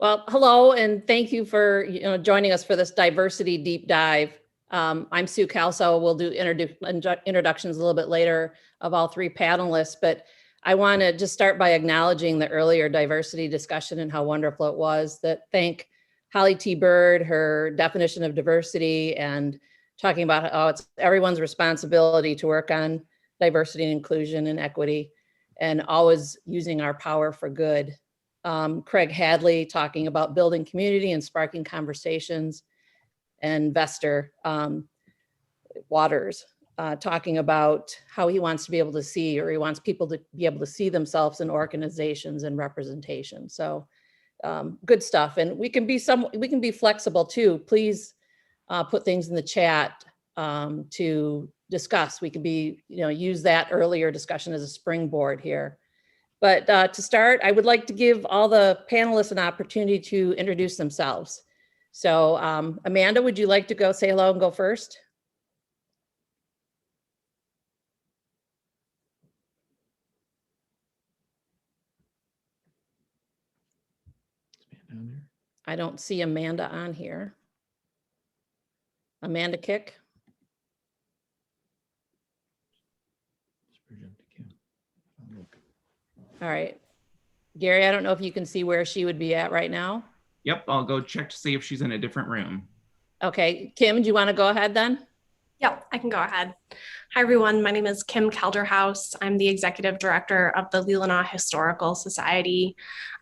Well, hello, and thank you for joining us for this diversity deep dive. I'm Sue Klco. We'll do introductions a little bit later of all three panelists, but I want to just start by acknowledging the earlier diversity discussion and how wonderful it was. Thank Holly T. Bird, her definition of diversity, and talking about how it's everyone's responsibility to work on diversity and inclusion and equity, and always using our power for good. Craig Hadley talking about building community and sparking conversations, and Vester Waters talking about how he wants to be able to see, or he wants people to be able to see themselves in organizations and representation. So good stuff. And we can be flexible too. Please put things in the chat to discuss. We can use that earlier discussion as a springboard here. But to start, I would like to give all the panelists an opportunity to introduce themselves. So Amanda, would you like to go say hello and go first? I don't see Amanda on here. Amanda Kick. All right. Gary, I don't know if you can see where she would be at right now. Yep, I'll go check to see if she's in a different room. Okay, Kim, do you want to go ahead then? Yep, I can go ahead. Hi, everyone. My name is Kim Kelderhouse. I'm the executive director of the Leelanau Historical Society.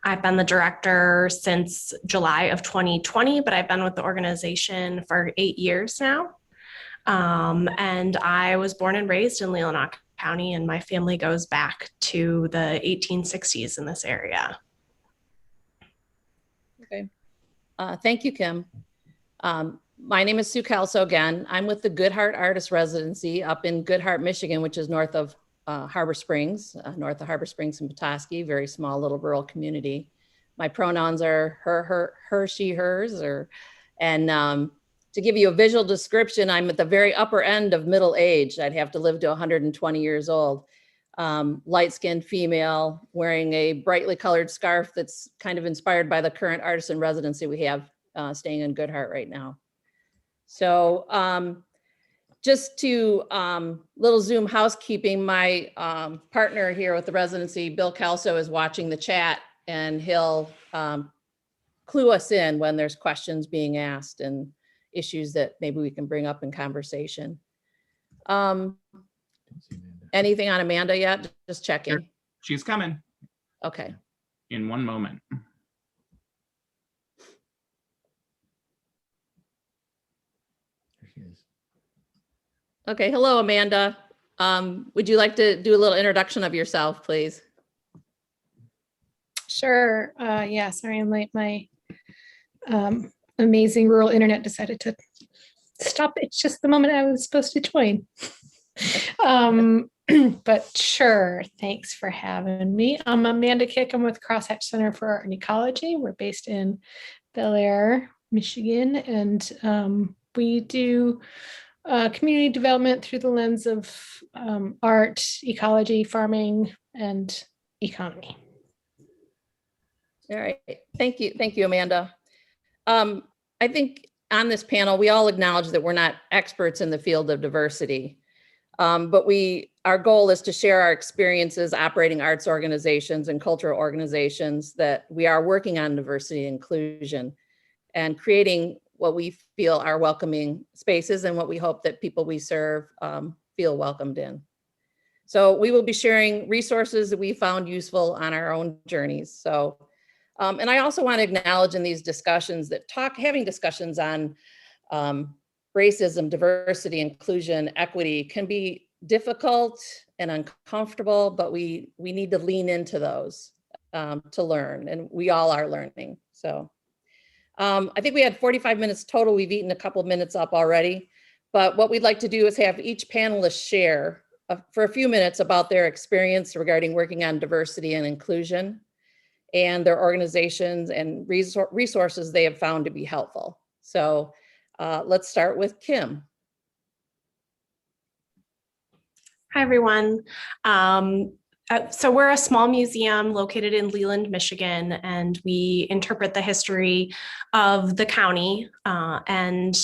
I've been the director since July of 2020, but I've been with the organization for 8 years now. And I was born and raised in Leelanau County, and my family goes back to the 1860s in this area. Okay. Thank you, Kim. My name is Sue Klco again. I'm with the Hart Artist Residency up in Hart, Michigan, which is north of Harbor Springs, north of Harbor Springs and Petoskey, very small little rural community. My pronouns are her, she, hers, and to give you a visual description, I'm at the very upper end of middle age. I'd have to live to 120 years old. Light-skinned female wearing a brightly colored scarf that's kind of inspired by the current artist in residency we have staying in Hart right now. So just to little Zoom housekeeping, my partner here with the residency, Bill Kelso, is watching the chat, and he'll clue us in when there's questions being asked and issues that maybe we can bring up in conversation. Anything on Amanda yet? Just checking. Sure. She's coming. Okay. In one moment. There she is. Okay. Hello, Amanda. Would you like to do a little introduction of yourself, please? Sure. Yeah, sorry, I'm late. My amazing rural internet decided to stop it just the moment I was supposed to join. But sure, thanks for having me. I'm Amanda Kick. I'm with Crosshatch Center for Art and Ecology. We're based in Bel Air, Michigan, and we do community development through the lens of art, ecology, farming, and economy. All right. Thank you, Amanda. I think on this panel, we all acknowledge that we're not experts in the field of diversity, but our goal is to share our experiences operating arts organizations and cultural organizations that we are working on diversity and inclusion and creating what we feel are welcoming spaces and what we hope that people we serve feel welcomed in. So we will be sharing resources that we found useful on our own journeys. So, and I also want to acknowledge in these discussions that having discussions on racism, diversity, inclusion, equity can be difficult and uncomfortable, but we need to lean into those to learn, and we all are learning. So I think we had 45 minutes total. We've eaten a couple of minutes up already, but what we'd like to do is have each panelist share for a few minutes about their experience regarding working on diversity and inclusion and their organizations and resources they have found to be helpful. So let's start with Kim. Hi, everyone. So we're a small museum located in Leland, Michigan, and we interpret the history of the county. And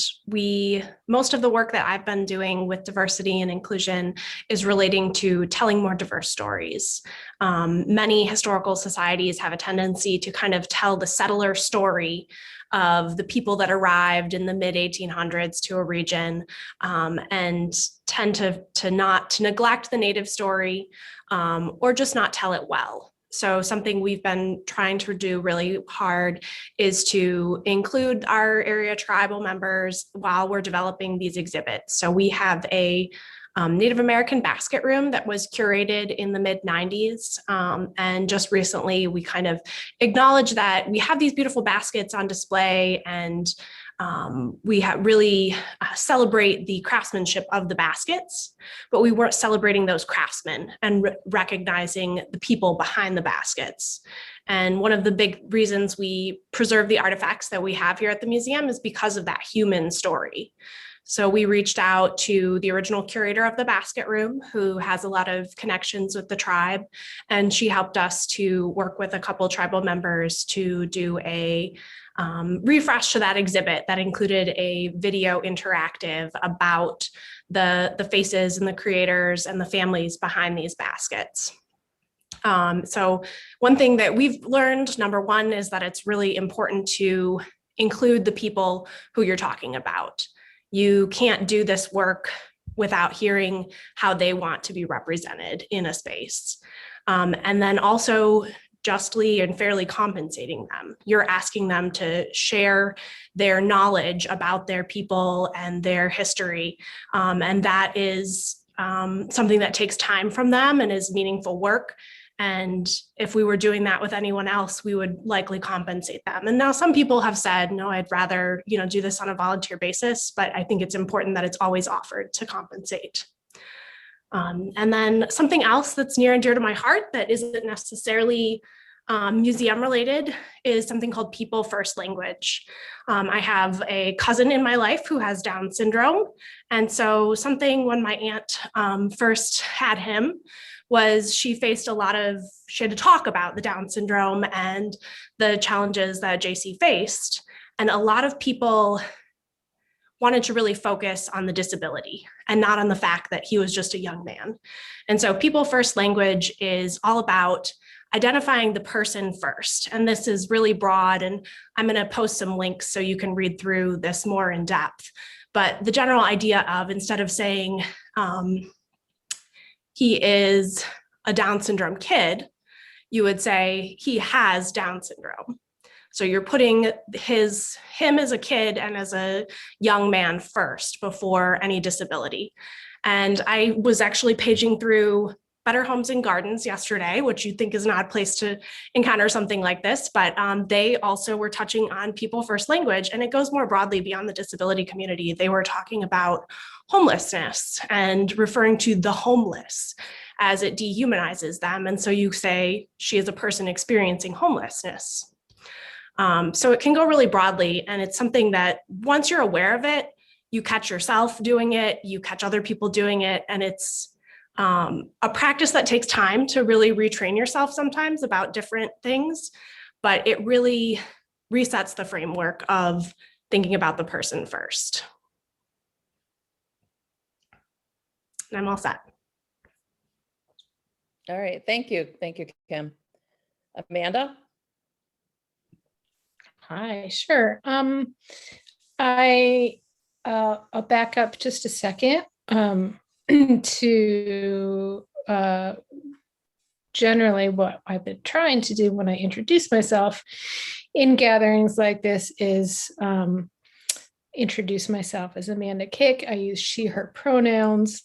most of the work that I've been doing with diversity and inclusion is relating to telling more diverse stories. Many historical societies have a tendency to kind of tell the settler story of the people that arrived in the mid 1800s to a region, and tend to neglect the native story, or just not tell it well. So something we've been trying to do really hard is to include our area tribal members while we're developing these exhibits. So we have a Native American basket room that was curated in the mid 90s. And just recently we kind of acknowledge that we have these beautiful baskets on display, and we really celebrate the craftsmanship of the baskets, but we weren't celebrating those craftsmen and recognizing the people behind the baskets. And one of the big reasons we preserve the artifacts that we have here at the museum is because of that human story. So we reached out to the original curator of the basket room, who has a lot of connections with the tribe, and she helped us to work with a couple tribal members to do a refresh to that exhibit that included a video interactive about the faces and the creators and the families behind these baskets. So one thing that we've learned, number one, is that it's really important to include the people who you're talking about. You can't do this work without hearing how they want to be represented in a space. And then also justly and fairly compensating them. You're asking them to share their knowledge about their people and their history. And that is something that takes time from them and is meaningful work. And if we were doing that with anyone else, we would likely compensate them. And now some people have said, no, I'd rather, do this on a volunteer basis, but I think it's important that it's always offered to compensate. And then something else that's near and dear to my heart that isn't necessarily museum related is something called people first language. I have a cousin in my life who has Down syndrome. And so something when my aunt first had him was she had to talk about the Down syndrome and the challenges that JC faced. And a lot of people wanted to really focus on the disability and not on the fact that he was just a young man. And so people first language is all about identifying the person first. And this is really broad, and I'm going to post some links so you can read through this more in depth. But the general idea of, instead of saying he is a Down syndrome kid, you would say he has Down syndrome. So you're putting him as a kid and as a young man first before any disability. And I was actually paging through Better Homes and Gardens yesterday, which you'd think is an odd place to encounter something like this, but they also were touching on people first language, and it goes more broadly beyond the disability community. They were talking about homelessness and referring to the homeless as it dehumanizes them. And so you say she is a person experiencing homelessness. So it can go really broadly, and it's something that once you're aware of it, you catch yourself doing it, you catch other people doing it, and it's a practice that takes time to really retrain yourself sometimes about different things, but it really resets the framework of thinking about the person first. And I'm all set. All right, thank you. Thank you, Kim. Amanda? Hi, sure. I'll back up just a second to generally what I've been trying to do when I introduce myself in gatherings like this is introduce myself as Amanda Kick. I use she, her pronouns.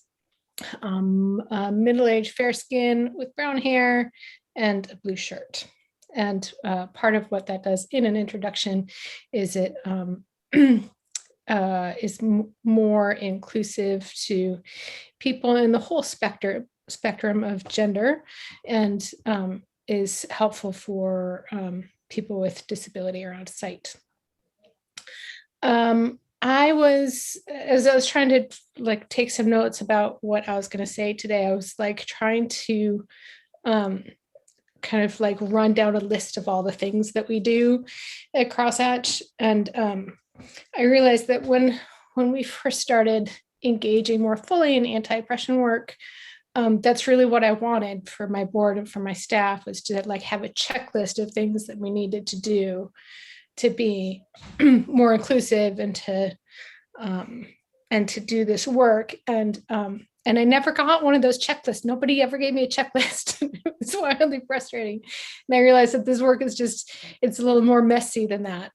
Middle-aged, fair skin with brown hair and a blue shirt. And part of what that does in an introduction is it is more inclusive to people in the whole spectrum of gender, and is helpful for people with disability or on site. As I was trying to take some notes about what I was going to say today, I was trying to kind of like run down a list of all the things that we do at Crosshatch. And I realized that when we first started engaging more fully in anti-oppression work, that's really what I wanted for my board and for my staff, was to like have a checklist of things that we needed to do to be more inclusive and to do this work. And I never got one of those checklists. Nobody ever gave me a checklist. It was wildly frustrating. And I realized that this work is just, it's a little more messy than that.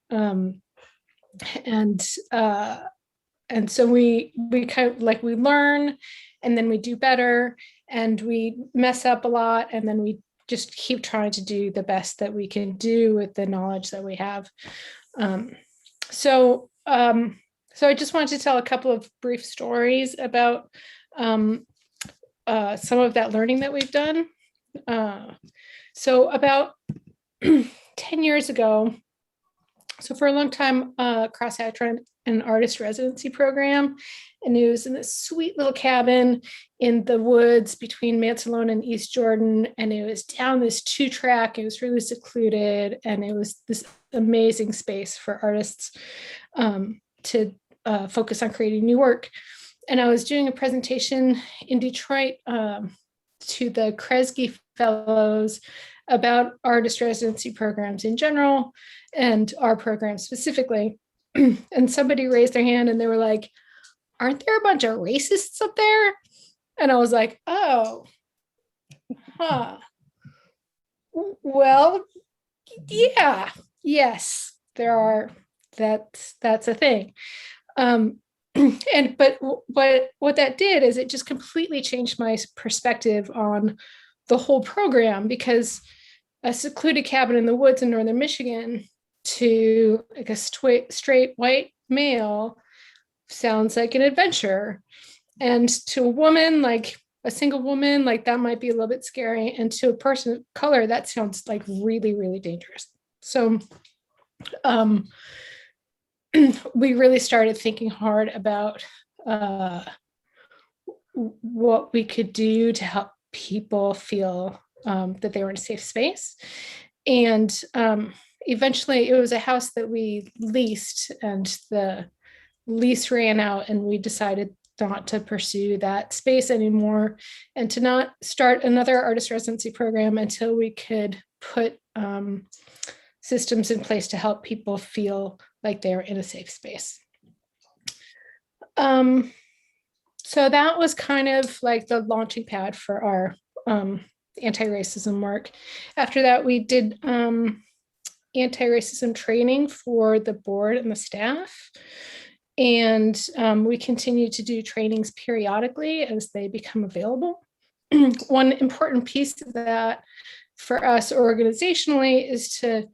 And so we kind of like, we learn, and then we do better, and we mess up a lot, and then we just keep trying to do the best that we can do with the knowledge that we have. So I just wanted to tell a couple of brief stories about some of that learning that we've done. So about 10 years ago, so for a long time, Crosshatch ran an artist residency program, and it was in this sweet little cabin in the woods between Mansalona and East Jordan, and it was down this 2-track. It was really secluded, and it was this amazing space for artists to focus on creating new work. And I was doing a presentation in Detroit to the Kresge Fellows about artist residency programs in general and our program specifically. And somebody raised their hand and they were like, "Aren't there a bunch of racists up there?" And I was like, "Oh, well, yeah, yes, there are. That's a thing." But what that did is it just completely changed my perspective on the whole program, because a secluded cabin in the woods in northern Michigan to like a straight white male sounds like an adventure, and to a woman, like a single woman, like that might be a little bit scary, and to a person of color that sounds like really, really dangerous. So we really started thinking hard about what we could do to help people feel that they were in a safe space. And eventually it was a house that we leased, and the lease ran out, and we decided not to pursue that space anymore and to not start another artist residency program until we could put systems in place to help people feel like they're in a safe space. So that was kind of like the launching pad for our anti-racism work. After that, we did anti-racism training for the board and the staff. And we continue to do trainings periodically as they become available. One important piece of that for us organizationally is to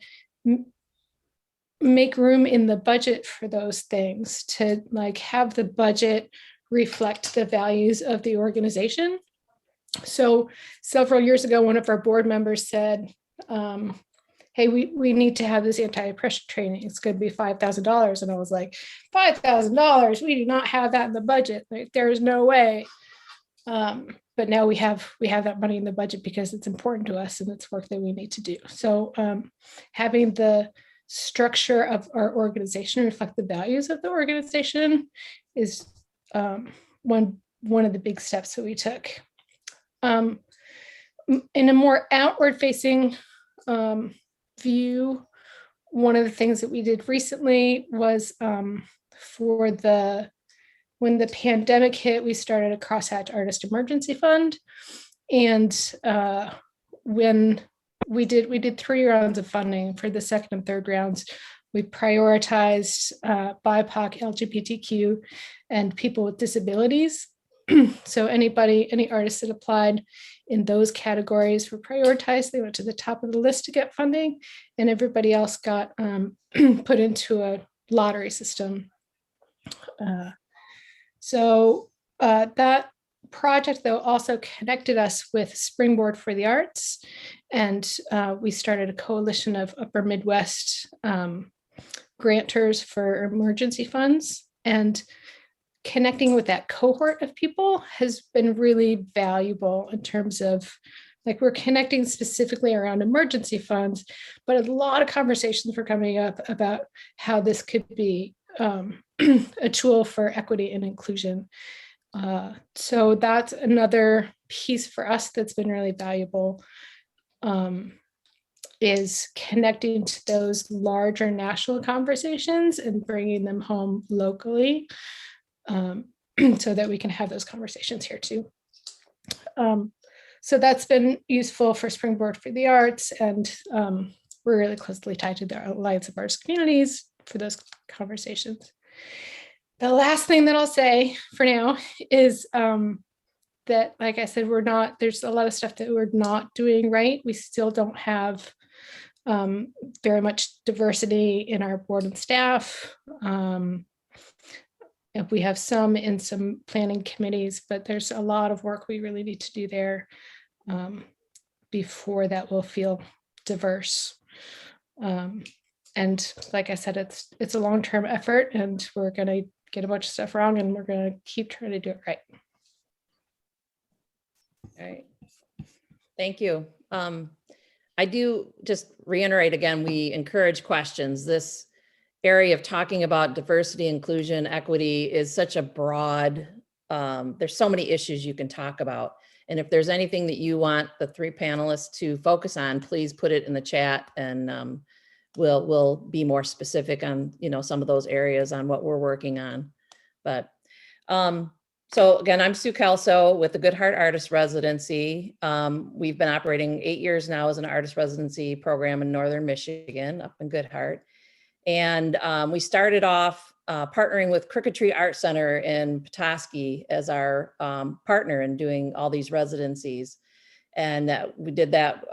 make room in the budget for those things, to like have the budget reflect the values of the organization. So several years ago, one of our board members said, "Hey, we need to have this anti-oppression training. It's going to be $5,000. And I was like, $5,000? We do not have that in the budget. Like, there is no way. But now we have that money in the budget because it's important to us and it's work that we need to do. So having the structure of our organization reflect the values of the organization is one of the big steps that we took. In a more outward-facing view, one of the things that we did recently was when the pandemic hit, we started a Crosshatch Artist Emergency Fund. And when we did 3 rounds of funding. For the second and third rounds, we prioritized BIPOC, LGBTQ, and people with disabilities. So any artists that applied in those categories were prioritized. They went to the top of the list to get funding, and everybody else got put into a lottery system. So that project, though, also connected us with Springboard for the Arts, and we started a coalition of Upper Midwest grantors for emergency funds. And connecting with that cohort of people has been really valuable in terms of like we're connecting specifically around emergency funds, but a lot of conversations were coming up about how this could be a tool for equity and inclusion. So that's another piece for us that's been really valuable, is connecting to those larger national conversations and bringing them home locally, so that we can have those conversations here too. So that's been useful for Springboard for the Arts, and we're really closely tied to the Alliance of Arts Communities for those conversations. The last thing that I'll say for now is that, like I said, there's a lot of stuff that we're not doing right. We still don't have very much diversity in our board and staff. If we have some in some planning committees, but there's a lot of work we really need to do there before that will feel diverse. And like I said, it's a long-term effort, and we're going to get a bunch of stuff wrong, and we're going to keep trying to do it right. All right. Thank you. I do just reiterate again, we encourage questions. This area of talking about diversity, inclusion, equity is such a broad, there's so many issues you can talk about. And if there's anything that you want the three panelists to focus on, please put it in the chat, and we'll be more specific on, some of those areas on what we're working on. But so again, I'm Sue Kelso with the Good Hart Artist Residency. We've been operating 8 years now as an artist residency program in Northern Michigan, up in Good Hart. And we started off partnering with Crooked Tree Art Center in Petoskey as our partner in doing all these residencies. And we did that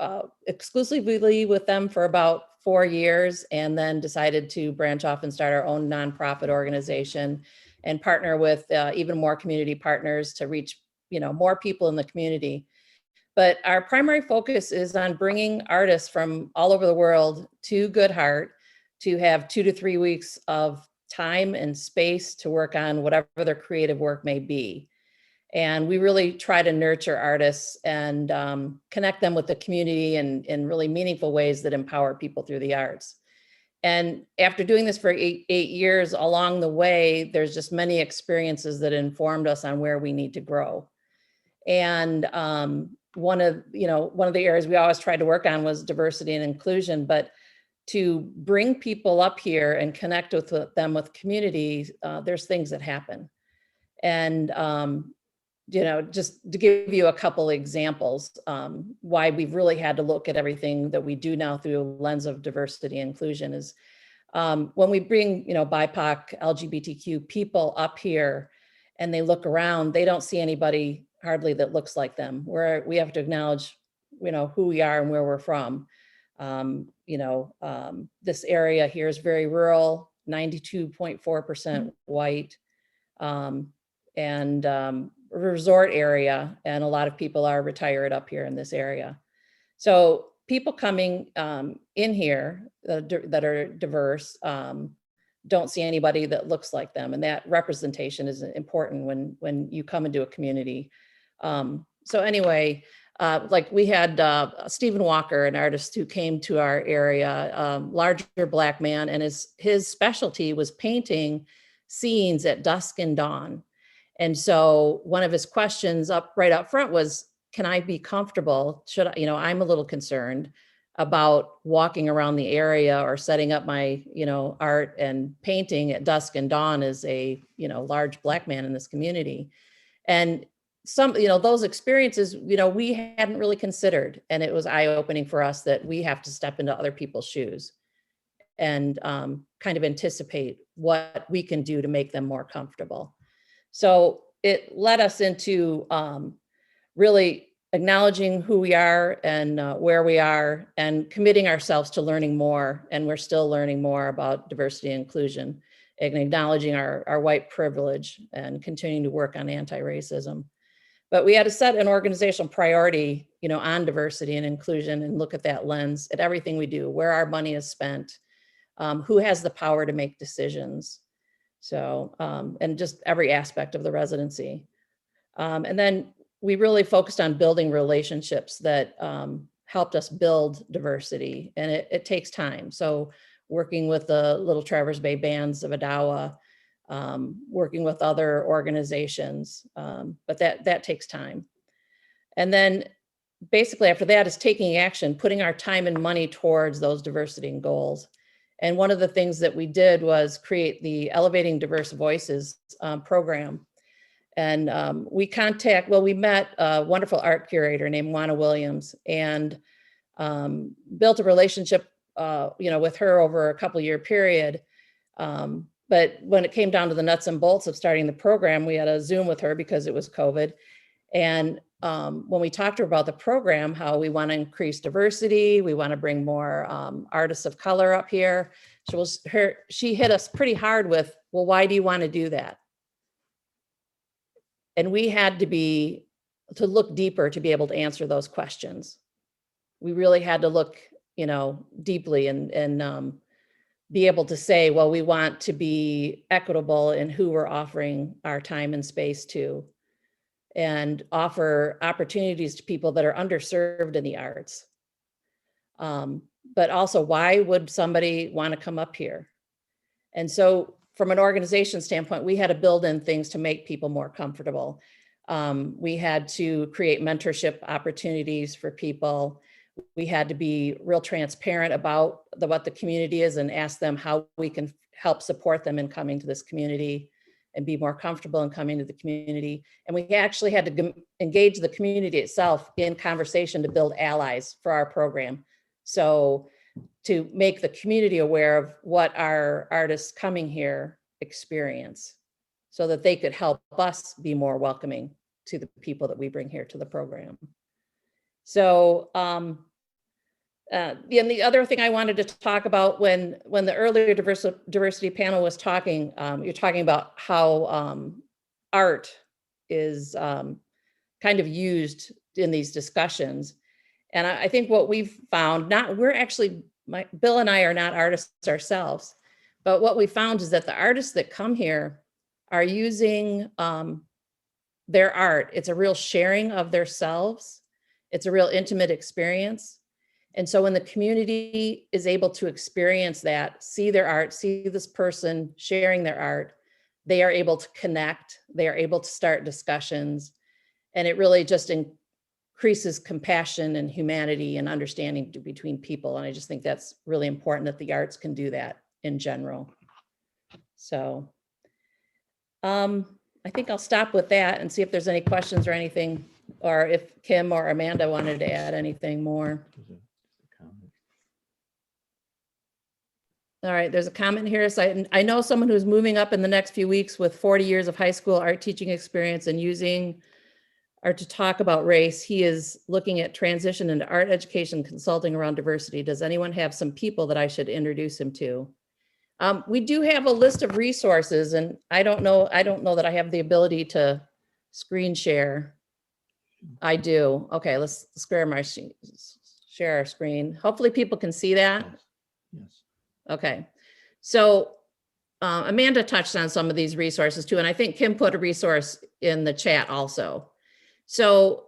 exclusively with them for about 4 years, and then decided to branch off and start our own nonprofit organization and partner with even more community partners to reach more people in the community. But our primary focus is on bringing artists from all over the world to Good Hart to have 2 to 3 weeks of time and space to work on whatever their creative work may be. And we really try to nurture artists and connect them with the community in really meaningful ways that empower people through the arts. And after doing this for eight years, along the way, there's just many experiences that informed us on where we need to grow. And one of the areas we always tried to work on was diversity and inclusion, but to bring people up here and connect with them with communities, there's things that happen. And just to give you a couple examples, why we've really had to look at everything that we do now through a lens of diversity and inclusion is when we bring, BIPOC, LGBTQ people up here and they look around, they don't see anybody hardly that looks like them. We have to acknowledge, who we are and where we're from. This area here is very rural, 92.4% white, and resort area, and a lot of people are retired up here in this area. So people coming in here that are diverse don't see anybody that looks like them, and that representation is important when you come into a community. So anyway, like we had Stephen Walker, an artist who came to our area, larger Black man, and his specialty was painting scenes at dusk and dawn. And so one of his questions right up front was, can I be comfortable? Should I, I'm a little concerned about walking around the area or setting up my, art and painting at dusk and dawn as a, large Black man in this community. And some, those experiences, we hadn't really considered. And it was eye-opening for us that we have to step into other people's shoes and kind of anticipate what we can do to make them more comfortable. So it led us into really acknowledging who we are and where we are, and committing ourselves to learning more. And we're still learning more about diversity and inclusion, and acknowledging our white privilege and continuing to work on anti-racism. But we had to set an organizational priority, on diversity and inclusion, and look at that lens at everything we do, where our money is spent, who has the power to make decisions. So, and just every aspect of the residency. And then we really focused on building relationships that helped us build diversity, and it takes time. So working with the Little Traverse Bay Bands of Adawa, working with other organizations, but that takes time. And then basically after that is taking action, putting our time and money towards those diversity and goals. And one of the things that we did was create the Elevating Diverse Voices program. And we met a wonderful art curator named Juana Williams, and built a relationship, with her over a couple year period. But when it came down to the nuts and bolts of starting the program, we had a Zoom with her because it was COVID. And when we talked to her about the program, how we want to increase diversity, we want to bring more artists of color up here. She hit us pretty hard with, well, why do you want to do that? And we had to look deeper to be able to answer those questions. We really had to look, deeply and be able to say, well, we want to be equitable in who we're offering our time and space to, and offer opportunities to people that are underserved in the arts. But also, why would somebody want to come up here? And so from an organization standpoint, we had to build in things to make people more comfortable. We had to create mentorship opportunities for people. We had to be real transparent about what the community is and ask them how we can help support them in coming to this community and be more comfortable in coming to the community. And we actually had to engage the community itself in conversation to build allies for our program. So to make the community aware of what our artists coming here experience, so that they could help us be more welcoming to the people that we bring here to the program. So, and the other thing I wanted to talk about when the earlier diversity panel was talking, you're talking about how art is kind of used in these discussions. And I think what we've found, Bill and I are not artists ourselves, but what we found is that the artists that come here are using their art. It's a real sharing of their selves. It's a real intimate experience. And so when the community is able to experience that, see their art, see this person sharing their art, they are able to connect, they are able to start discussions, and it really just increases compassion and humanity and understanding between people. And I just think that's really important that the arts can do that in general. So I think I'll stop with that and see if there's any questions or anything, or if Kim or Amanda wanted to add anything more. All right, there's a comment here. So I know someone who's moving up in the next few weeks with 40 years of high school art teaching experience and using art to talk about race. He is looking at transition into art education consulting around diversity. Does anyone have some people that I should introduce him to? We do have a list of resources, and I don't know that I have the ability to screen share. I do. Okay, let's share our screen. Hopefully people can see that. Yes. Okay, so Amanda touched on some of these resources too, and I think Kim put a resource in the chat also. So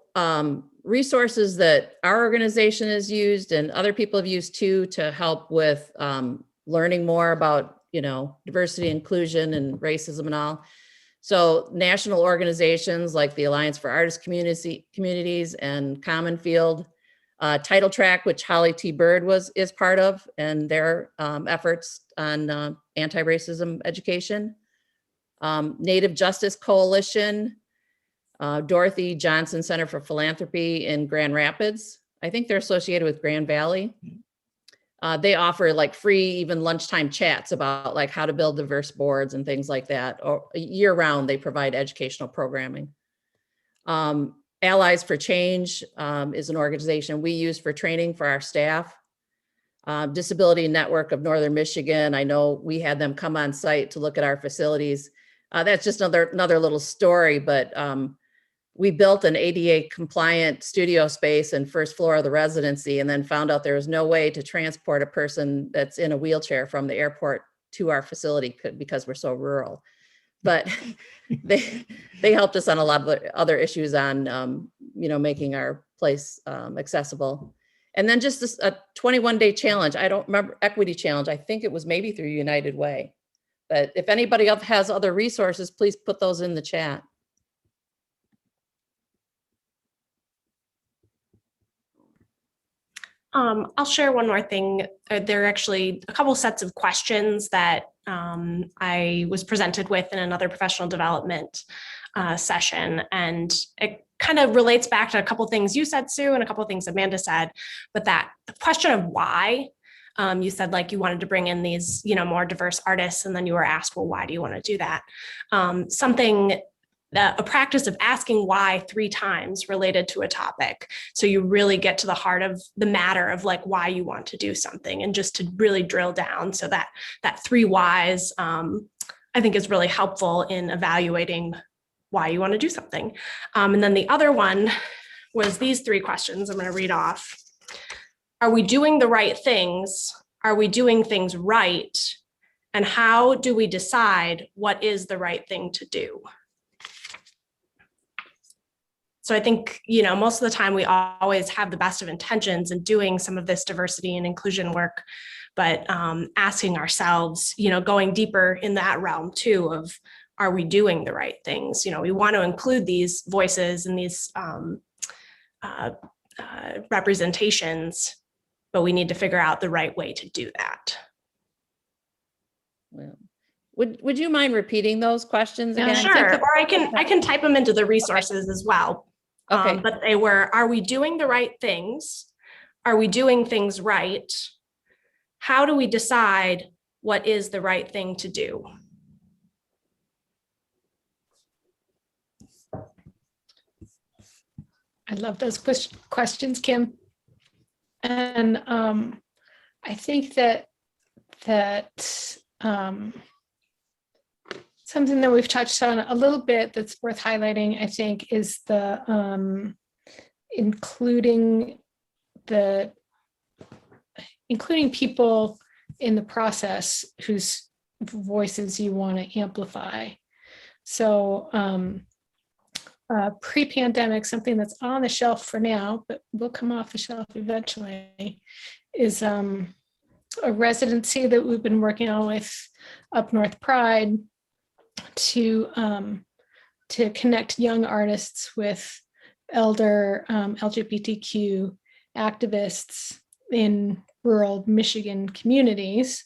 resources that our organization has used and other people have used too to help with learning more about, diversity, inclusion, and racism and all. So national organizations like the Alliance for Artist Communities and Common Field, Title Track, which Holly T. Bird is part of, and their efforts on anti-racism education. Native Justice Coalition, Dorothy Johnson Center for Philanthropy in Grand Rapids. I think they're associated with Grand Valley. They offer like free, even lunchtime chats about like how to build diverse boards and things like that. Or year round, they provide educational programming. Allies for Change is an organization we use for training for our staff. Disability Network of Northern Michigan, I know we had them come on site to look at our facilities. That's just another little story, but we built an ADA compliant studio space and first floor of the residency, and then found out there was no way to transport a person that's in a wheelchair from the airport to our facility because we're so rural. but they helped us on a lot of the other issues on, making our place accessible. And then just a 21-day challenge. I don't remember, equity challenge. I think it was maybe through United Way. But if anybody else has other resources, please put those in the chat. I'll share one more thing. There are actually a couple sets of questions that I was presented with in another professional development session. And it kind of relates back to a couple things you said, Sue, and a couple things Amanda said. But that the question of why, you said like you wanted to bring in these, more diverse artists, and then you were asked, well, why do you want to do that? A practice of asking why 3 times related to a topic. So you really get to the heart of the matter of like why you want to do something, and just to really drill down. So that 3 whys, I think is really helpful in evaluating why you want to do something. And then the other one was these 3 questions I'm going to read off. Are we doing the right things? Are we doing things right? And how do we decide what is the right thing to do? So I think, most of the time we always have the best of intentions in doing some of this diversity and inclusion work, but asking ourselves, going deeper in that realm too of, are we doing the right things? We want to include these voices and these representations, but we need to figure out the right way to do that. Well, would you mind repeating those questions Yeah, again? Sure, or I can type them into the resources as well. Okay. But they were, are we doing the right things? Are we doing things right? How do we decide what is the right thing to do? I love those questions, Kim. And I think that something that we've touched on a little bit that's worth highlighting, I think, is the including people in the process whose voices you want to amplify. So pre-pandemic, something that's on the shelf for now, but will come off the shelf eventually, is a residency that we've been working on with Up North Pride to connect young artists with elder LGBTQ activists in rural Michigan communities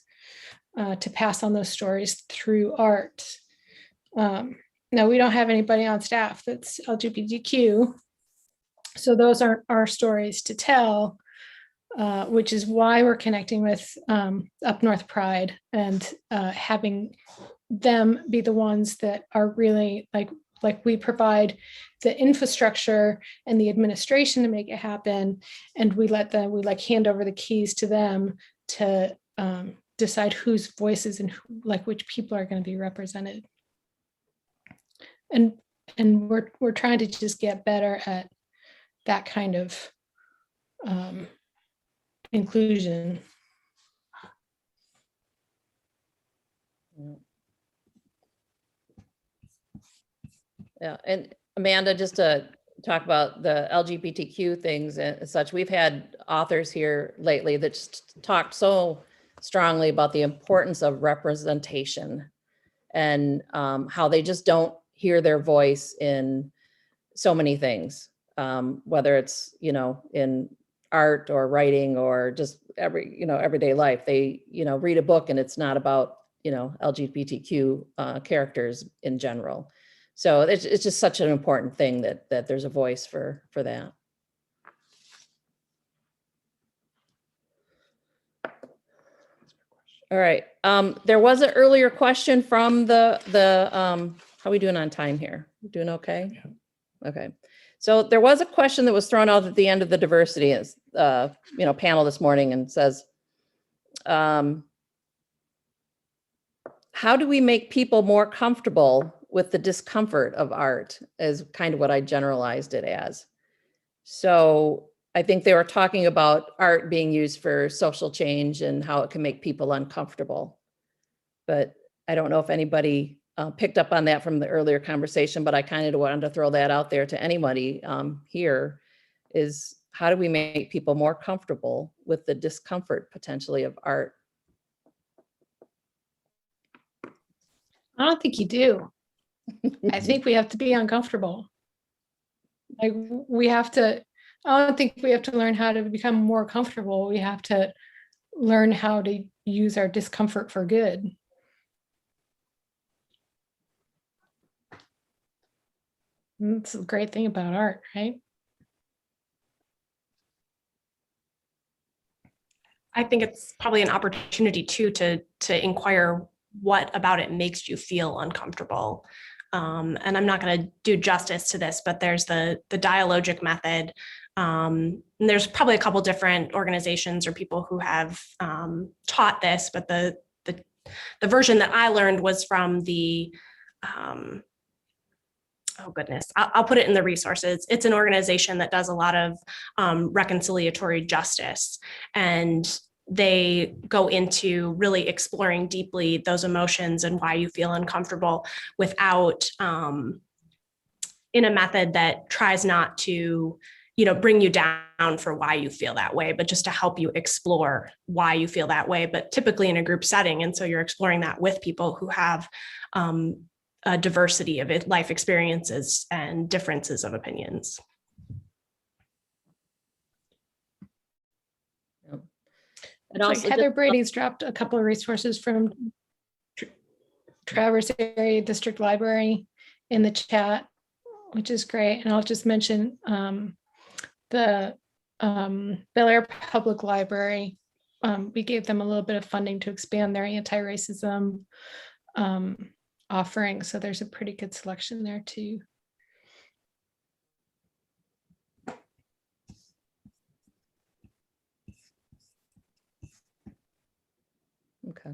to pass on those stories through art. Now, we don't have anybody on staff that's LGBTQ, so those aren't our stories to tell, which is why we're connecting with Up North Pride and having them be the ones that are really like we provide the infrastructure and the administration to make it happen, and we hand over the keys to them to decide whose voices and which people are going to be represented. And we're trying to just get better at that kind of inclusion. Yeah, and Amanda, just to talk about the LGBTQ things and such, we've had authors here lately that just talked so strongly about the importance of representation and how they just don't hear their voice in so many things, whether it's, in art or writing or just everyday life. They, read a book and it's not about, LGBTQ characters in general. So it's just such an important thing that there's a voice for that. All right. There was an earlier question from the how are we doing on time here? Doing okay? Yeah. Okay. So there was a question that was thrown out at the end of the diversity panel this morning, and says, how do we make people more comfortable with the discomfort of art, is kind of what I generalized it as. So I think they were talking about art being used for social change and how it can make people uncomfortable. But I don't know if anybody picked up on that from the earlier conversation, but I kind of wanted to throw that out there to anybody here, is how do we make people more comfortable with the discomfort potentially of art? I don't think you do. I think we have to be uncomfortable. Like we have to, I don't think we have to learn how to become more comfortable. We have to learn how to use our discomfort for good. And that's a great thing about art, right? I think it's probably an opportunity too to inquire what about it makes you feel uncomfortable. And I'm not going to do justice to this, but there's the dialogic method. And there's probably a couple different organizations or people who have taught this, but the version that I learned was from the oh goodness, I'll put it in the resources. It's an organization that does a lot of reconciliatory justice, and they go into really exploring deeply those emotions and why you feel uncomfortable without in a method that tries not to, bring you down for why you feel that way, but just to help you explore why you feel that way, but typically in a group setting. And so you're exploring that with people who have a diversity of life experiences and differences of opinions. And So also Heather Brady's dropped a couple of resources from Traverse Area District Library in the chat, which is great. And I'll just mention the Bel Air Public Library. We gave them a little bit of funding to expand their anti-racism offering. So there's a pretty good selection there too. Okay.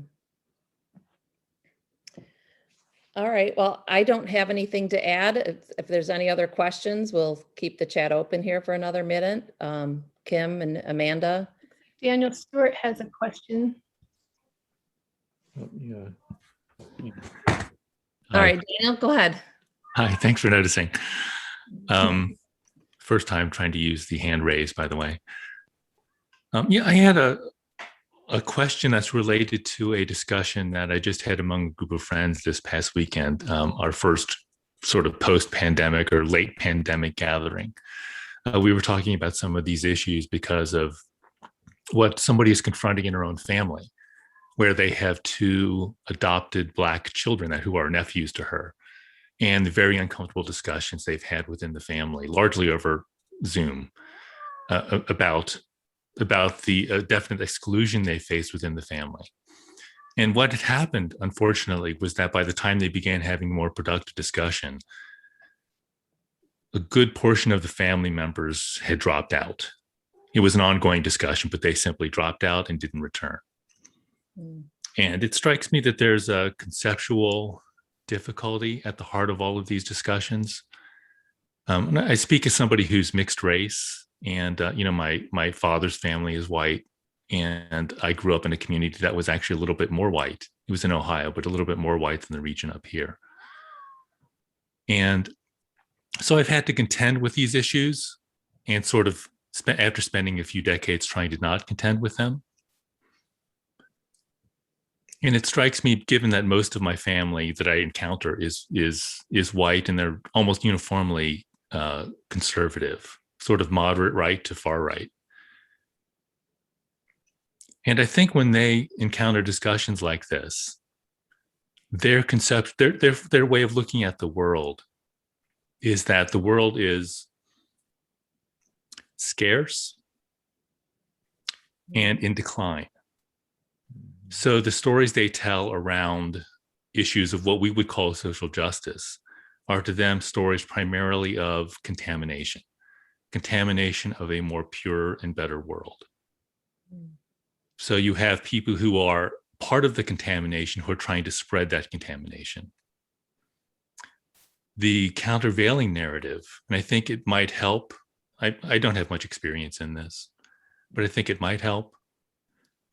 All right, well, I don't have anything to add. If there's any other questions, we'll keep the chat open here for another minute. Kim and Amanda. Daniel Stewart has a question. Oh, yeah. All right, Daniel, go ahead. Hi, thanks for noticing. First time trying to use the hand raise, by the way. Yeah, I had a question that's related to a discussion that I just had among a group of friends this past weekend, our first sort of post-pandemic or late pandemic gathering. We were talking about some of these issues because of what somebody is confronting in her own family, where they have two adopted Black children who are nephews to her, and the very uncomfortable discussions they've had within the family, largely over Zoom, about the definite exclusion they faced within the family. And what had happened, unfortunately, was that by the time they began having more productive discussion, a good portion of the family members had dropped out. It was an ongoing discussion, but they simply dropped out and didn't return. And it strikes me that there's a conceptual difficulty at the heart of all of these discussions. I speak as somebody who's mixed race. And, my father's family is white, and I grew up in a community that was actually a little bit more white. It was in Ohio, but a little bit more white than the region up here. And so I've had to contend with these issues and sort of after spending a few decades trying to not contend with them. And it strikes me, given that most of my family that I encounter is white, and they're almost uniformly conservative, sort of moderate right to far right. And I think when they encounter discussions like this, their way of looking at the world is that the world is scarce and in decline. So the stories they tell around issues of what we would call social justice are to them stories primarily of contamination of a more pure and better world. So you have people who are part of the contamination who are trying to spread that contamination. The countervailing narrative, and I think it might help, I don't have much experience in this, but I think it might help,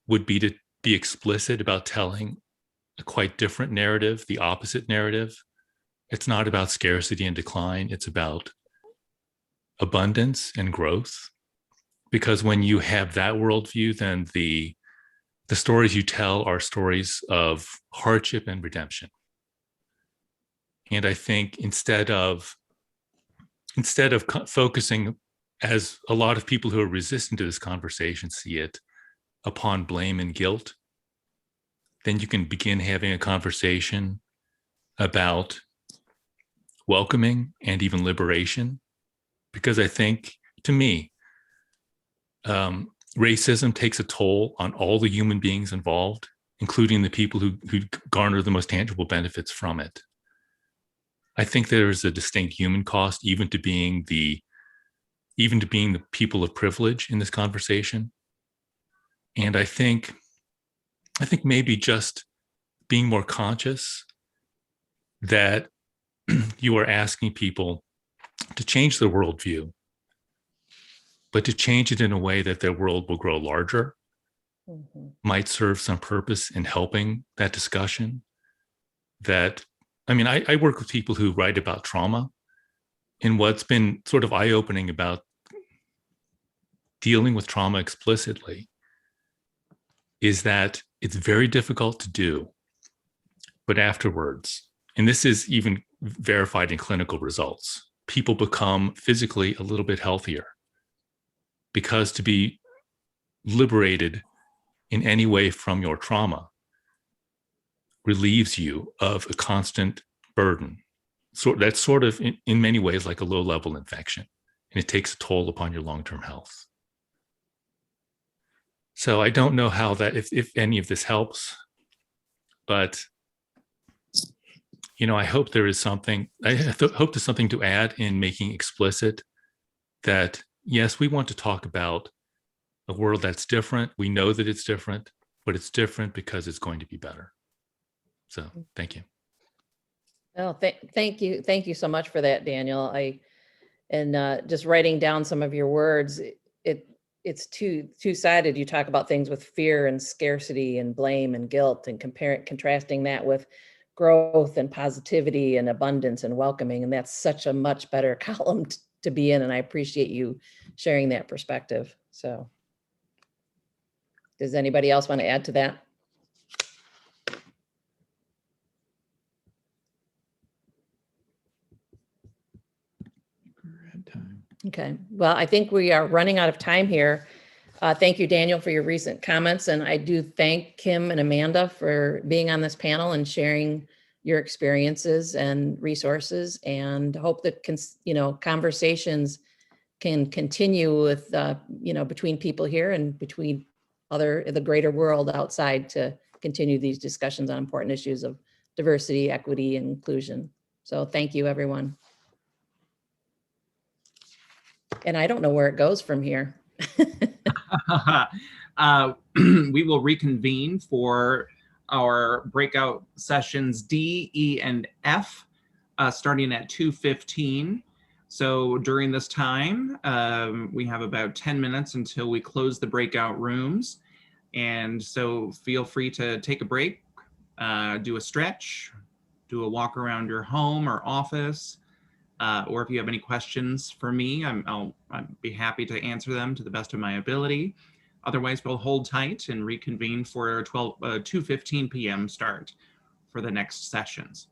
would be to be explicit about telling a quite different narrative, the opposite narrative. It's not about scarcity and decline. It's about abundance and growth. Because when you have that worldview, then the stories you tell are stories of hardship and redemption. And I think instead of focusing, as a lot of people who are resistant to this conversation see it, upon blame and guilt, then you can begin having a conversation about welcoming and even liberation. Because I think, to me, racism takes a toll on all the human beings involved, including the people who garner the most tangible benefits from it. I think there is a distinct human cost even to being the people of privilege in this conversation. And I think maybe just being more conscious that you are asking people to change their worldview, but to change it in a way that their world will grow larger, might serve some purpose in helping that discussion. I work with people who write about trauma, and what's been sort of eye-opening about dealing with trauma explicitly is that it's very difficult to do, but afterwards, and this is even verified in clinical results, people become physically a little bit healthier, because to be liberated in any way from your trauma relieves you of a constant burden. So that's sort of in many ways like a low-level infection, and it takes a toll upon your long-term health. So I don't know how that, if any of this helps, but I hope there is something. I hope there's something to add in making explicit that yes, we want to talk about a world that's different. We know that it's different, but it's different because it's going to be better. So thank you. Oh, thank you. Thank you so much for that, Daniel. Just writing down some of your words, it's two-sided. You talk about things with fear and scarcity and blame and guilt, and contrasting that with growth and positivity and abundance and welcoming. And that's such a much better column to be in. And I appreciate you sharing that perspective. So does anybody else want to add to that? Okay, well, I think we are running out of time here. Thank you, Daniel, for your recent comments. And I do thank Kim and Amanda for being on this panel and sharing your experiences and resources, and hope that, conversations can continue with, between people here and between the greater world outside, to continue these discussions on important issues of diversity, equity, and inclusion. So thank you, everyone. And I don't know where it goes from here. We will reconvene for our breakout sessions D, E, and F, starting at 2:15. So during this time, we have about 10 minutes until we close the breakout rooms. And so feel free to take a break, do a stretch, do a walk around your home or office. Or if you have any questions for me, I'll be happy to answer them to the best of my ability. Otherwise, we'll hold tight and reconvene for 2:15 p.m. start for the next sessions.